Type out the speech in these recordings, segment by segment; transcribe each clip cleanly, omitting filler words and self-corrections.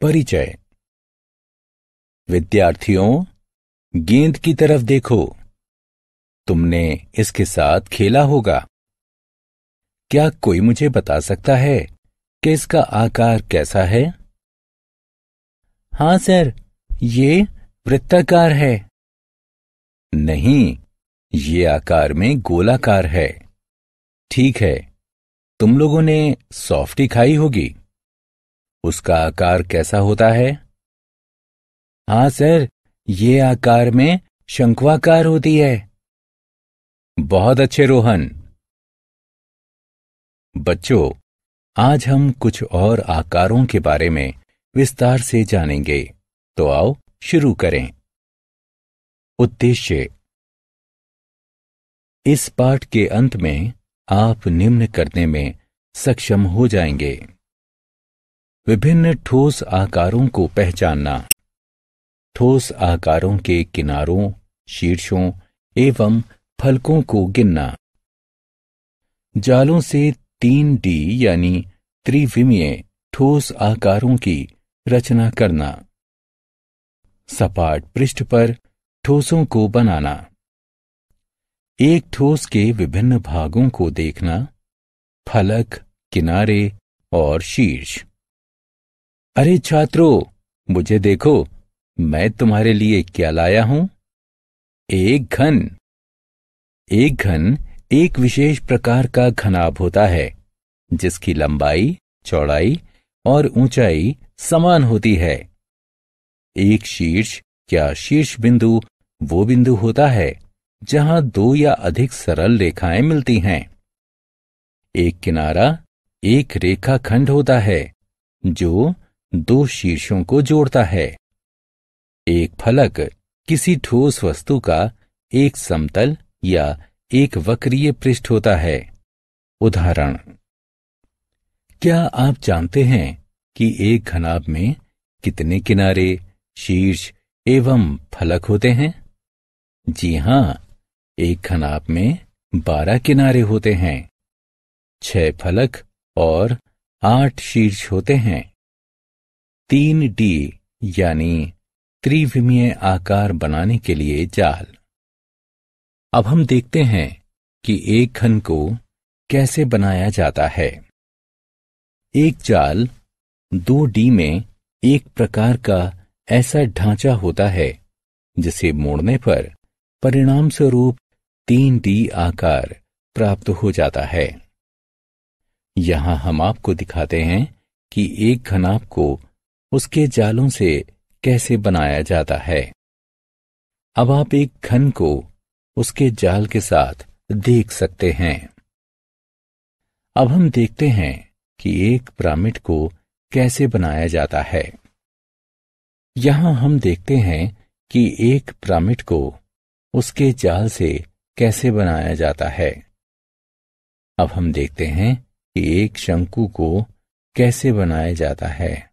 परिचय। विद्यार्थियों, गेंद की तरफ देखो। तुमने इसके साथ खेला होगा। क्या कोई मुझे बता सकता है कि इसका आकार कैसा है? हाँ सर, ये वृत्ताकार है। नहीं, ये आकार में गोलाकार है। ठीक है, तुम लोगों ने सॉफ्टी खाई होगी। उसका आकार कैसा होता है? हाँ सर, ये आकार में शंक्वाकार होती है। बहुत अच्छे रोहन। बच्चों, आज हम कुछ और आकारों के बारे में विस्तार से जानेंगे। तो आओ शुरू करें। उद्देश्य। इस पाठ के अंत में आप निम्न करने में सक्षम हो जाएंगे। विभिन्न ठोस आकारों को पहचानना, ठोस आकारों के किनारों, शीर्षों एवं फलकों को गिनना, जालों से 3D यानी त्रिविमीय ठोस आकारों की रचना करना, सपाट पृष्ठ पर ठोसों को बनाना, एक ठोस के विभिन्न भागों को देखना, फलक, किनारे और शीर्ष। अरे छात्रों, मुझे देखो, मैं तुम्हारे लिए क्या लाया हूं। एक घन। एक घन एक विशेष प्रकार का घनाभ होता है जिसकी लंबाई, चौड़ाई और ऊंचाई समान होती है। एक शीर्ष या शीर्ष बिंदु वो बिंदु होता है जहां दो या अधिक सरल रेखाएं मिलती हैं। एक किनारा एक रेखाखंड होता है जो दो शीर्षों को जोड़ता है। एक फलक किसी ठोस वस्तु का एक समतल या एक वक्रीय पृष्ठ होता है। उदाहरण। क्या आप जानते हैं कि एक घनाभ में कितने किनारे, शीर्ष एवं फलक होते हैं? जी हां, एक घनाभ में 12 किनारे होते हैं, 6 फलक और 8 शीर्ष होते हैं। 3D यानी त्रिविमीय आकार बनाने के लिए जाल। अब हम देखते हैं कि एक घन को कैसे बनाया जाता है। एक जाल 2D में एक प्रकार का ऐसा ढांचा होता है जिसे मोड़ने पर परिणाम स्वरूप 3D आकार प्राप्त हो जाता है। यहां हम आपको दिखाते हैं कि एक घनाभ को उसके जालों से कैसे बनाया जाता है। अब आप एक घन को उसके जाल के साथ देख सकते हैं। अब हम देखते हैं कि एक पिरामिड को कैसे बनाया जाता है। यहां हम देखते हैं कि एक पिरामिड को उसके जाल से कैसे बनाया जाता है। अब हम देखते हैं कि एक शंकु को कैसे बनाया जाता है।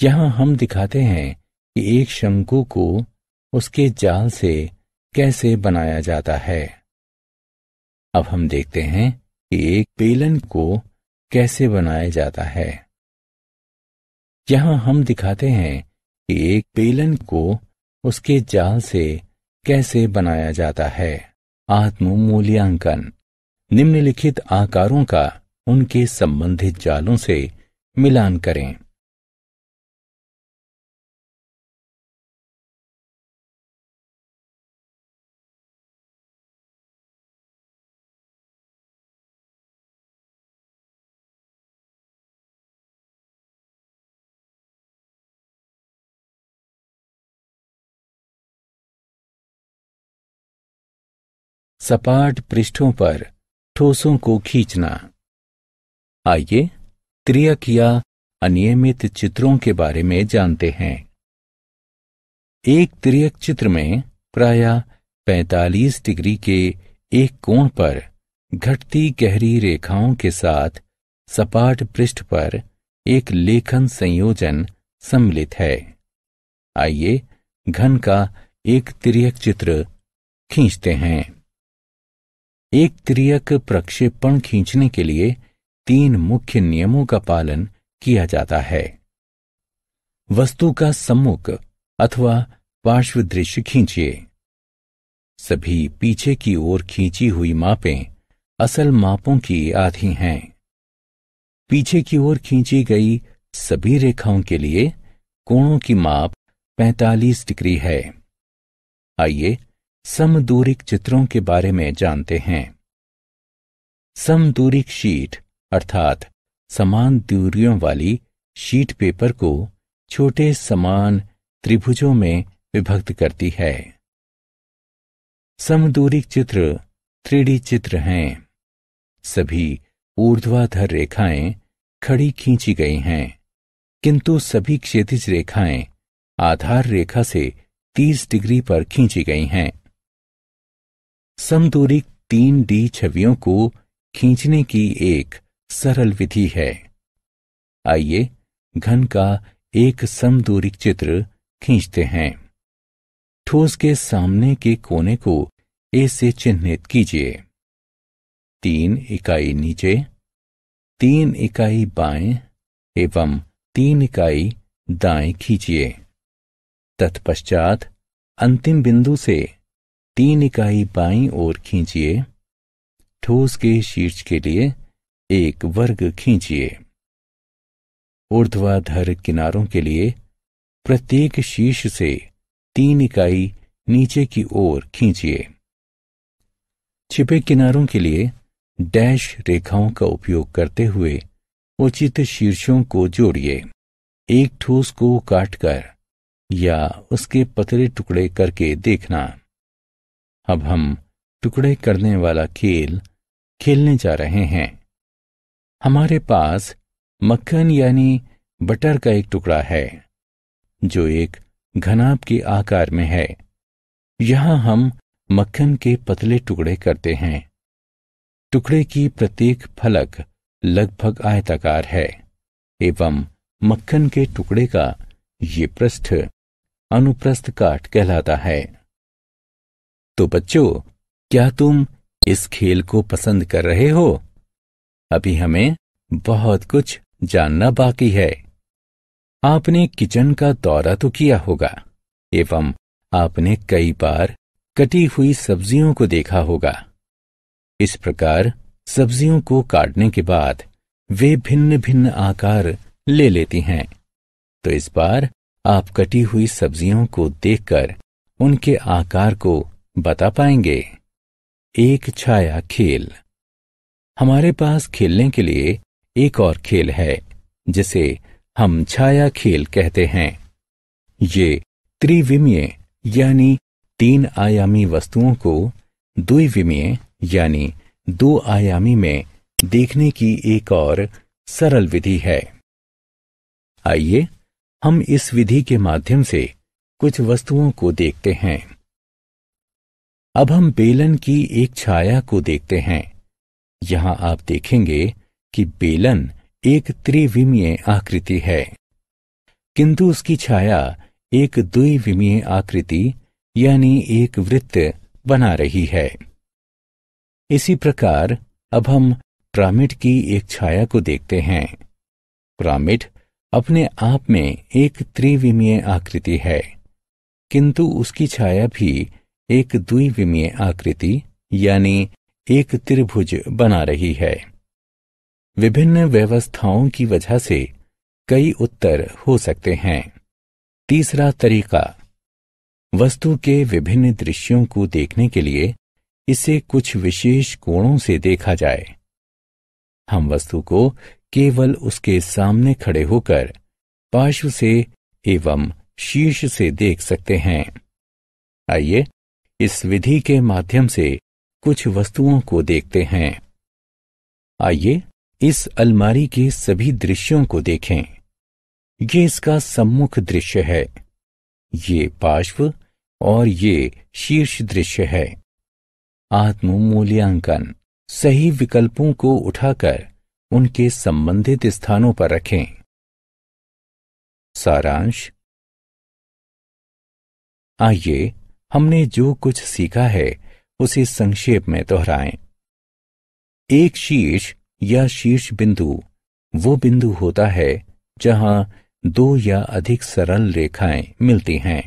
यहां हम दिखाते हैं कि एक शंकु को उसके जाल से कैसे बनाया जाता है। अब हम देखते हैं कि एक बेलन को कैसे बनाया जाता है। यहां हम दिखाते हैं कि एक बेलन को उसके जाल से कैसे बनाया जाता है। आत्म मूल्यांकन। निम्नलिखित आकारों का उनके संबंधित जालों से मिलान करें। सपाट पृष्ठों पर ठोसों को खींचना। आइए त्रियक या अनियमित चित्रों के बारे में जानते हैं। एक त्रियक चित्र में प्रायः 45 डिग्री के एक कोण पर घटती गहरी रेखाओं के साथ सपाट पृष्ठ पर एक लेखन संयोजन सम्मिलित है। आइए घन का एक त्रियक चित्र खींचते हैं। एक त्रियक प्रक्षेपण खींचने के लिए 3 मुख्य नियमों का पालन किया जाता है। वस्तु का सम्मुख अथवा पार्श्व दृश्य खींचिए। सभी पीछे की ओर खींची हुई मापें असल मापों की आधी हैं। पीछे की ओर खींची गई सभी रेखाओं के लिए कोणों की माप 45 डिग्री है। आइए समदूरिक चित्रों के बारे में जानते हैं। समदूरिक शीट अर्थात समान दूरियों वाली शीट पेपर को छोटे समान त्रिभुजों में विभक्त करती है। समदूरिक चित्र 3D चित्र हैं। सभी ऊर्ध्वाधर रेखाएं खड़ी खींची गई हैं, किंतु सभी क्षैतिज रेखाएं आधार रेखा से 30 डिग्री पर खींची गई हैं। समदूरिक 3D छवियों को खींचने की एक सरल विधि है। आइए घन का एक समदूरिक चित्र खींचते हैं। ठोस के सामने के कोने को ए से चिन्हित कीजिए। 3 इकाई नीचे, 3 इकाई बाएं एवं 3 इकाई दाएं खींचिए। तत्पश्चात अंतिम बिंदु से 3 इकाई बाईं ओर खींचिए। ठोस के शीर्ष के लिए एक वर्ग खींचिए। ऊर्ध्वाधर किनारों के लिए प्रत्येक शीर्ष से 3 इकाई नीचे की ओर खींचिए। छिपे किनारों के लिए डैश रेखाओं का उपयोग करते हुए उचित शीर्षों को जोड़िए। एक ठोस को काटकर या उसके पतले टुकड़े करके देखना। अब हम टुकड़े करने वाला खेल खेलने जा रहे हैं। हमारे पास मक्खन यानी बटर का एक टुकड़ा है जो एक घनाभ के आकार में है। यहां हम मक्खन के पतले टुकड़े करते हैं। टुकड़े की प्रत्येक फलक लगभग आयताकार है एवं मक्खन के टुकड़े का ये पृष्ठ अनुप्रस्थ काट कहलाता है। तो बच्चों, क्या तुम इस खेल को पसंद कर रहे हो? अभी हमें बहुत कुछ जानना बाकी है। आपने किचन का दौरा तो किया होगा एवं आपने कई बार कटी हुई सब्जियों को देखा होगा। इस प्रकार सब्जियों को काटने के बाद वे भिन्न भिन्न आकार ले लेती हैं। तो इस बार आप कटी हुई सब्जियों को देखकर उनके आकार को बता पाएंगे। एक छाया खेल। हमारे पास खेलने के लिए एक और खेल है जिसे हम छाया खेल कहते हैं। ये त्रिविमीय यानी 3 आयामी वस्तुओं को द्विविमीय यानी 2 आयामी में देखने की एक और सरल विधि है। आइए हम इस विधि के माध्यम से कुछ वस्तुओं को देखते हैं। अब हम बेलन की एक छाया को देखते हैं। यहां आप देखेंगे कि बेलन एक त्रिविमीय आकृति है, किंतु उसकी छाया एक द्विविमीय आकृति यानी एक वृत्त बना रही है। इसी प्रकार अब हम पिरामिड की एक छाया को देखते हैं। पिरामिड अपने आप में एक त्रिविमीय आकृति है, किंतु उसकी छाया भी एक द्विविमीय आकृति यानी एक त्रिभुज बना रही है। विभिन्न व्यवस्थाओं की वजह से कई उत्तर हो सकते हैं। तीसरा तरीका, वस्तु के विभिन्न दृश्यों को देखने के लिए इसे कुछ विशेष कोणों से देखा जाए। हम वस्तु को केवल उसके सामने खड़े होकर पार्श्व से एवं शीर्ष से देख सकते हैं। आइए इस विधि के माध्यम से कुछ वस्तुओं को देखते हैं। आइए इस अलमारी के सभी दृश्यों को देखें। ये इसका सम्मुख दृश्य है, ये पार्श्व और ये शीर्ष दृश्य है। आत्म मूल्यांकन। सही विकल्पों को उठाकर उनके संबंधित स्थानों पर रखें। सारांश। आइए हमने जो कुछ सीखा है उसे संक्षेप में दोहराएं। एक शीर्ष या शीर्ष बिंदु वो बिंदु होता है जहां दो या अधिक सरल रेखाएं मिलती हैं।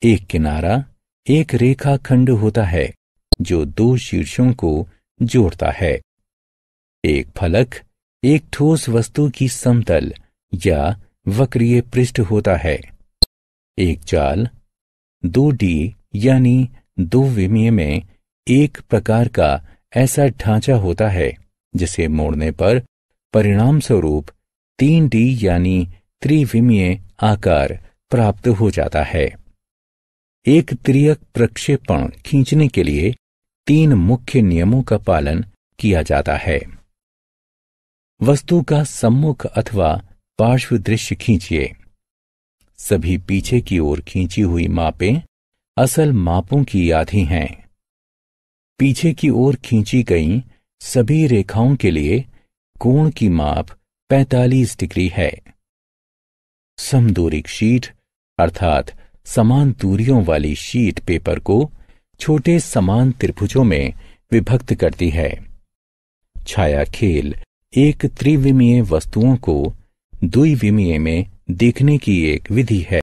एक किनारा एक रेखाखंड होता है जो दो शीर्षों को जोड़ता है। एक फलक एक ठोस वस्तु की समतल या वक्रीय पृष्ठ होता है। एक जाल 2D यानी दो विमीय में एक प्रकार का ऐसा ढांचा होता है जिसे मोड़ने पर परिणाम स्वरूप 3D यानी त्रिविमीय आकार प्राप्त हो जाता है। एक त्रियक प्रक्षेपण खींचने के लिए 3 मुख्य नियमों का पालन किया जाता है। वस्तु का सम्मुख अथवा पार्श्व दृश्य खींचिए। सभी पीछे की ओर खींची हुई मापें असल मापों की आधी हैं। पीछे की ओर खींची गई सभी रेखाओं के लिए कोण की माप 45 डिग्री है। समदूरिक शीट अर्थात समान दूरियों वाली शीट पेपर को छोटे समान त्रिभुजों में विभक्त करती है। छाया खेल एक त्रिविमीय वस्तुओं को द्विविमीय में देखने की एक विधि है।